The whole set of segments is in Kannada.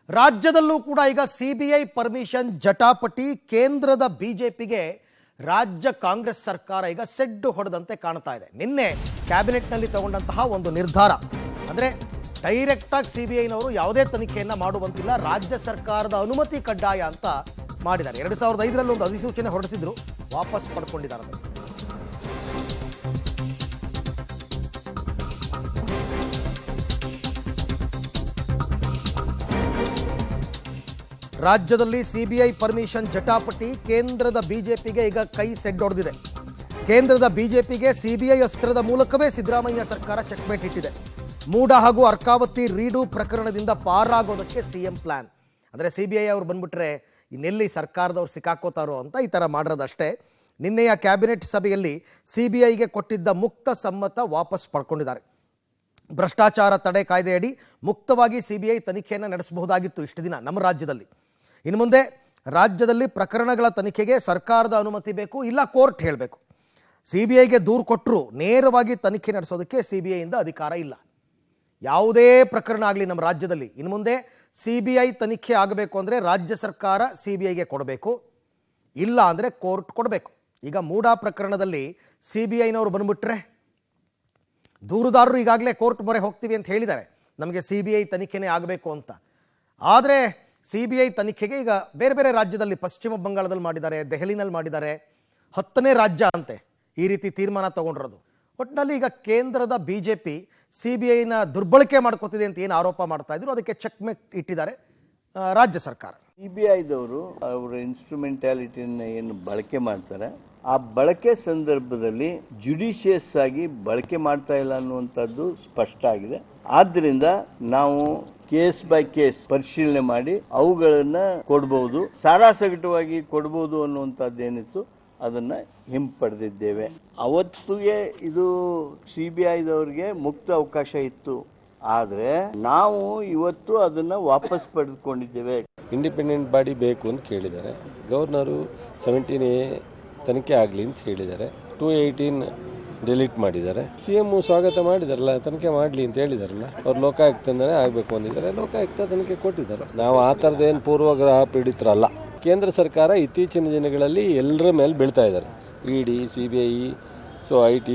ರಾಜ್ಯದಲ್ಲೂ ಕೂಡ ಈಗ ಸಿಬಿಐ ಪರ್ಮಿಷನ್ ಜಟಾಪಟಿ. ಕೇಂದ್ರದ ಬಿಜೆಪಿಗೆ ರಾಜ್ಯ ಕಾಂಗ್ರೆಸ್ ಸರ್ಕಾರ ಈಗ ಸೆಡ್ಡು ಹೊಡೆದಂತೆ ಕಾಣ್ತಾ ಇದೆ. ನಿನ್ನೆ ಕ್ಯಾಬಿನೆಟ್ನಲ್ಲಿ ತಗೊಂಡಂತಹ ಒಂದು ನಿರ್ಧಾರ ಅಂದರೆ ಡೈರೆಕ್ಟ್ ಆಗಿ ಸಿಬಿಐನವರು ಯಾವುದೇ ತನಿಖೆಯನ್ನು ಮಾಡುವಂತಿಲ್ಲ, ರಾಜ್ಯ ಸರ್ಕಾರದ ಅನುಮತಿ ಕಡ್ಡಾಯ ಅಂತ ಮಾಡಿದ್ದಾರೆ. 2005ರಲ್ಲಿ ಒಂದು ಅಧಿಸೂಚನೆ ಹೊರಡಿಸಿದ್ರು, ವಾಪಸ್ ಪಡ್ಕೊಂಡಿದ್ದಾರೆ. ರಾಜ್ಯದಲ್ಲಿ ಸಿಬಿಐ ಪರ್ಮಿಷನ್ ಜಟಾಪಟಿ. ಕೇಂದ್ರದ ಬಿಜೆಪಿಗೆ ಈಗ ಕೈ ಸೆಡ್ಡೊಡೆದಿದೆ. ಕೇಂದ್ರದ ಬಿಜೆಪಿಗೆ ಸಿಬಿಐ ಅಸ್ತ್ರದ ಮೂಲಕವೇ ಸಿದ್ದರಾಮಯ್ಯ ಸರ್ಕಾರ ಚೆಕ್ಮೇಟ್ ಇಟ್ಟಿದೆ. ಮೂಡ ಹಾಗೂ ಅರ್ಕಾವತಿ ರೀಡು ಪ್ರಕರಣದಿಂದ ಪಾರಾಗೋದಕ್ಕೆ ಸಿಎಂ ಪ್ಲಾನ್. ಅಂದರೆ ಸಿಬಿಐ ಅವರು ಬಂದ್ಬಿಟ್ರೆ ಇನ್ನೆಲ್ಲಿ ಸರ್ಕಾರದವ್ರು ಸಿಕ್ಕಾಕೋತಾರೋ ಅಂತ ಈ ಥರ ಮಾಡಿರೋದಷ್ಟೇ. ನಿನ್ನೆಯ ಕ್ಯಾಬಿನೆಟ್ ಸಭೆಯಲ್ಲಿ ಸಿಬಿಐಗೆ ಕೊಟ್ಟಿದ್ದ ಮುಕ್ತ ಸಮ್ಮತ ವಾಪಸ್ ಪಡ್ಕೊಂಡಿದ್ದಾರೆ. ಭ್ರಷ್ಟಾಚಾರ ತಡೆ ಕಾಯ್ದೆಯಡಿ ಮುಕ್ತವಾಗಿ ಸಿಬಿಐ ತನಿಖೆಯನ್ನು ನಡೆಸಬಹುದಾಗಿತ್ತು ಇಷ್ಟು ದಿನ ನಮ್ಮ ರಾಜ್ಯದಲ್ಲಿ. ಇನ್ನು ಮುಂದೆ ರಾಜ್ಯದಲ್ಲಿ ಪ್ರಕರಣಗಳ ತನಿಖೆಗೆ ಸರ್ಕಾರದ ಅನುಮತಿ ಬೇಕು, ಇಲ್ಲ ಕೋರ್ಟ್ ಹೇಳಬೇಕು. ಸಿಬಿಐಗೆ ದೂರು ಕೊಟ್ಟರು ನೇರವಾಗಿ ತನಿಖೆ ನಡೆಸೋದಕ್ಕೆ ಸಿಬಿಐಯಿಂದ ಅಧಿಕಾರ ಇಲ್ಲ. ಯಾವುದೇ ಪ್ರಕರಣ ಆಗಲಿ ನಮ್ಮ ರಾಜ್ಯದಲ್ಲಿ ಇನ್ನು ಮುಂದೆ ಸಿಬಿಐ ತನಿಖೆ ಆಗಬೇಕು ಅಂದರೆ ರಾಜ್ಯ ಸರ್ಕಾರ ಸಿಬಿಐಗೆ ಕೊಡಬೇಕು, ಇಲ್ಲ ಅಂದರೆ ಕೋರ್ಟ್ ಕೊಡಬೇಕು. ಈಗ ಮೂಡಾ ಪ್ರಕರಣದಲ್ಲಿ ಸಿಬಿಐನವರು ಬಂದ್ಬಿಟ್ರೆ ದೂರುದಾರರು ಈಗಾಗಲೇ ಕೋರ್ಟ್ ಮೊರೆ ಹೋಗ್ತೀವಿ ಅಂತ ಹೇಳಿದ್ದಾರೆ, ನಮಗೆ ಸಿಬಿಐ ತನಿಖೆನೇ ಆಗಬೇಕು ಅಂತ. ಆದರೆ ಸಿಬಿಐ ತನಿಖೆಗೆ ಈಗ ಬೇರೆ ಬೇರೆ ರಾಜ್ಯದಲ್ಲಿ, ಪಶ್ಚಿಮ ಬಂಗಾಳದಲ್ಲಿ ಮಾಡಿದ್ದಾರೆ, ದೆಹಲಿನಲ್ಲಿ ಮಾಡಿದ್ದಾರೆ, 10ನೇ ರಾಜ್ಯ ಅಂತೆ ಈ ರೀತಿ ತೀರ್ಮಾನ ತಗೊಂಡಿರೋದು. ಒಟ್ಟಿನಲ್ಲಿ ಈಗ ಕೇಂದ್ರದ ಬಿಜೆಪಿ ಸಿಬಿಐನ ದುರ್ಬಳಕೆ ಮಾಡ್ಕೋತಿದೆ ಅಂತ ಏನು ಆರೋಪ ಮಾಡ್ತಾ ಇದ್ರು, ಅದಕ್ಕೆ ಚೆಕ್ಮೇಟ್ ಇಟ್ಟಿದ್ದಾರೆ ರಾಜ್ಯ ಸರ್ಕಾರ. ಸಿಬಿಐದವರು ಅವರ ಇನ್ಸ್ಟ್ರೂಮೆಂಟಾಲಿಟಿನ ಏನು ಬಳಕೆ ಮಾಡ್ತಾರೆ, ಆ ಬಳಕೆ ಸಂದರ್ಭದಲ್ಲಿ ಜುಡಿಷಿಯಸ್ ಆಗಿ ಬಳಕೆ ಮಾಡ್ತಾ ಇಲ್ಲ ಅನ್ನುವಂಥದ್ದು ಸ್ಪಷ್ಟ ಆಗಿದೆ. ಆದ್ದರಿಂದ ನಾವು ಕೇಸ್ ಬೈ ಕೇಸ್ ಪರಿಶೀಲನೆ ಮಾಡಿ ಅವುಗಳನ್ನ ಕೊಡಬಹುದು, ಸಾರಾಸಗಟವಾಗಿ ಕೊಡಬಹುದು ಅನ್ನುವಂಥದ್ದೇನಿತ್ತು ಅದನ್ನ ಹಿಂಪಡೆದಿದ್ದೇವೆ. ಅವತ್ತಿಗೆ ಇದು ಸಿಬಿಐದವರಿಗೆ ಮುಕ್ತ ಅವಕಾಶ ಇತ್ತು, ಆದ್ರೆ ನಾವು ಇವತ್ತು ಅದನ್ನ ವಾಪಸ್ ಪಡೆದುಕೊಂಡಿದ್ದೇವೆ. ಇಂಡಿಪೆಂಡೆಂಟ್ ಬಾಡಿ ಬೇಕು ಅಂತ ಕೇಳಿದ್ದಾರೆ. ಗವರ್ನರು 17A ತನಿಖೆ ಆಗಲಿ ಅಂತ ಹೇಳಿದ್ದಾರೆ. 218 ಡಿಲೀಟ್ ಮಾಡಿದ್ದಾರೆ. ಸಿಎಂ ಸ್ವಾಗತ ಮಾಡಿದಾರಲ್ಲ, ತನಿಖೆ ಮಾಡಲಿ ಅಂತ ಹೇಳಿದಾರಲ್ಲ. ಅವ್ರು ಲೋಕಾಯುಕ್ತನೇ ಆಗಬೇಕು ಅಂದಿದ್ದಾರೆ, ಲೋಕಾಯುಕ್ತ ತನಿಖೆ ಕೊಟ್ಟಿದ್ದಾರೆ. ನಾವು ಆ ಥರದ್ದೇನು ಪೂರ್ವಗ್ರಹ ಪೀಡಿತರಲ್ಲ. ಕೇಂದ್ರ ಸರ್ಕಾರ ಇತ್ತೀಚಿನ ದಿನಗಳಲ್ಲಿ ಎಲ್ಲರ ಮೇಲೆ ಬೀಳ್ತಾ ಇದ್ದಾರೆ. ಇಡಿ, ಸಿಬಿಐ, IT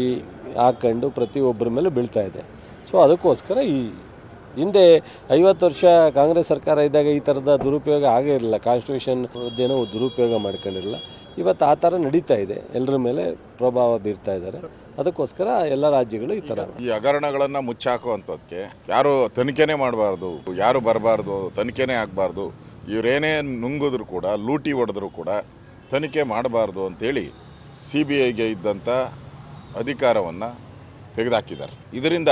ಹಾಕೊಂಡು ಪ್ರತಿಯೊಬ್ಬರ ಮೇಲೆ ಬೀಳ್ತಾ ಇದೆ. ಸೊ ಅದಕ್ಕೋಸ್ಕರ ಈ ಹಿಂದೆ 50 ವರ್ಷ ಕಾಂಗ್ರೆಸ್ ಸರ್ಕಾರ ಇದ್ದಾಗ ಈ ಥರದ ದುರುಪಯೋಗ ಆಗೇ ಇರಲಿಲ್ಲ. ಕಾನ್ಸ್ಟಿಟ್ಯೂಷನ್ ಏನೋ ದುರುಪಯೋಗ ಮಾಡ್ಕೊಂಡಿರಲಿಲ್ಲ. ಇವತ್ತು ಆ ಥರ ನಡೀತಾ ಇದೆ, ಎಲ್ಲರ ಮೇಲೆ ಪ್ರಭಾವ ಬೀರ್ತಾ ಇದ್ದಾರೆ. ಅದಕ್ಕೋಸ್ಕರ ಎಲ್ಲ ರಾಜ್ಯಗಳು ಈ ಥರ ಈ ಹಗರಣಗಳನ್ನು ಮುಚ್ಚಾಕುವಂಥದ್ದಕ್ಕೆ ಯಾರು ತನಿಖೆನೇ ಮಾಡಬಾರ್ದು, ಯಾರು ಬರಬಾರ್ದು, ತನಿಖೆನೇ ಆಗಬಾರ್ದು, ಇವರೇನೇ ನುಂಗಿದ್ರು ಕೂಡ, ಲೂಟಿ ಹೊಡೆದ್ರು ಕೂಡ ತನಿಖೆ ಮಾಡಬಾರ್ದು ಅಂತೇಳಿ ಸಿಬಿಐಗೆ ಇದ್ದಂಥ ಅಧಿಕಾರವನ್ನು ತೆಗೆದುಹಾಕಿದ್ದಾರೆ. ಇದರಿಂದ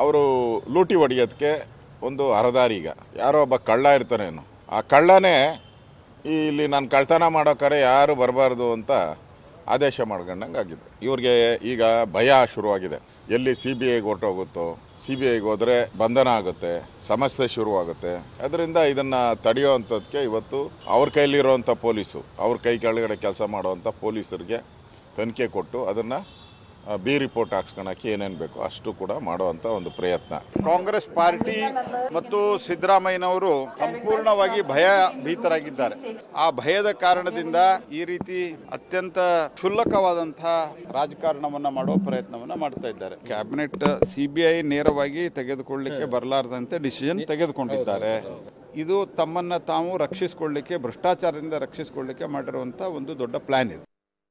ಅವರು ಲೂಟಿ ಹೊಡೆಯೋದಕ್ಕೆ ಒಂದು ಹರದಾರಿ. ಈಗ ಯಾರೋ ಒಬ್ಬ ಕಳ್ಳ ಇರ್ತಾನೇನು, ಆ ಕಳ್ಳನೇ ಇಲ್ಲಿ ನಾನು ಕಳ್ತನ ಮಾಡೋಕ್ಕಾರೆ ಯಾರು ಬರಬಾರ್ದು ಅಂತ ಆದೇಶ ಮಾಡ್ಕೊಂಡಂಗೆ ಆಗಿದೆ. ಇವ್ರಿಗೆ ಈಗ ಭಯ ಶುರುವಾಗಿದೆ. ಎಲ್ಲಿ ಸಿಬಿಐಗೆ ಹೊರಟೋಗುತ್ತೋ, ಸಿಬಿಐಗೆ ಹೋದರೆ ಬಂಧನ ಆಗುತ್ತೆ, ಸಮಸ್ಯೆ ಶುರುವಾಗುತ್ತೆ. ಅದರಿಂದ ಇದನ್ನು ತಡೆಯೋವಂಥದ್ದಕ್ಕೆ ಇವತ್ತು ಅವ್ರ ಕೈಲಿರೋವಂಥ ಪೊಲೀಸು, ಅವ್ರ ಕೈ ಕೆಳಗಡೆ ಕೆಲಸ ಮಾಡೋವಂಥ ಪೊಲೀಸರಿಗೆ ತನಿಖೆ ಕೊಟ್ಟು ಅದನ್ನು ಬಿ ರಿಪೋರ್ಟ್ ಹಾಕ್ಸ್ಕೊಳಕ್ಕೆ ಏನೇನು ಬೇಕು ಅಷ್ಟು ಕೂಡ ಮಾಡುವಂಥ ಒಂದು ಪ್ರಯತ್ನ. ಕಾಂಗ್ರೆಸ್ ಪಾರ್ಟಿ ಮತ್ತು ಸಿದ್ದರಾಮಯ್ಯನವರು ಸಂಪೂರ್ಣವಾಗಿ ಭಯಭೀತರಾಗಿದ್ದಾರೆ. ಆ ಭಯದ ಕಾರಣದಿಂದ ಈ ರೀತಿ ಅತ್ಯಂತ ಕ್ಷುಲ್ಲಕವಾದಂತಹ ರಾಜಕಾರಣವನ್ನ ಮಾಡುವ ಪ್ರಯತ್ನವನ್ನ ಮಾಡ್ತಾ ಇದ್ದಾರೆ. ಕ್ಯಾಬಿನೆಟ್ ಸಿಬಿಐ ನೇರವಾಗಿ ತೆಗೆದುಕೊಳ್ಳಲಿಕ್ಕೆ ಬರಲಾರದಂತೆ ಡಿಸಿಷನ್ ತೆಗೆದುಕೊಂಡಿದ್ದಾರೆ. ಇದು ತಮ್ಮನ್ನ ತಾವು ರಕ್ಷಿಸಿಕೊಳ್ಳಲಿಕ್ಕೆ, ಭ್ರಷ್ಟಾಚಾರದಿಂದ ರಕ್ಷಿಸಿಕೊಳ್ಳಲಿಕ್ಕೆ ಮಾಡಿರುವಂತಹ ಒಂದು ದೊಡ್ಡ ಪ್ಲಾನ್ ಇದು.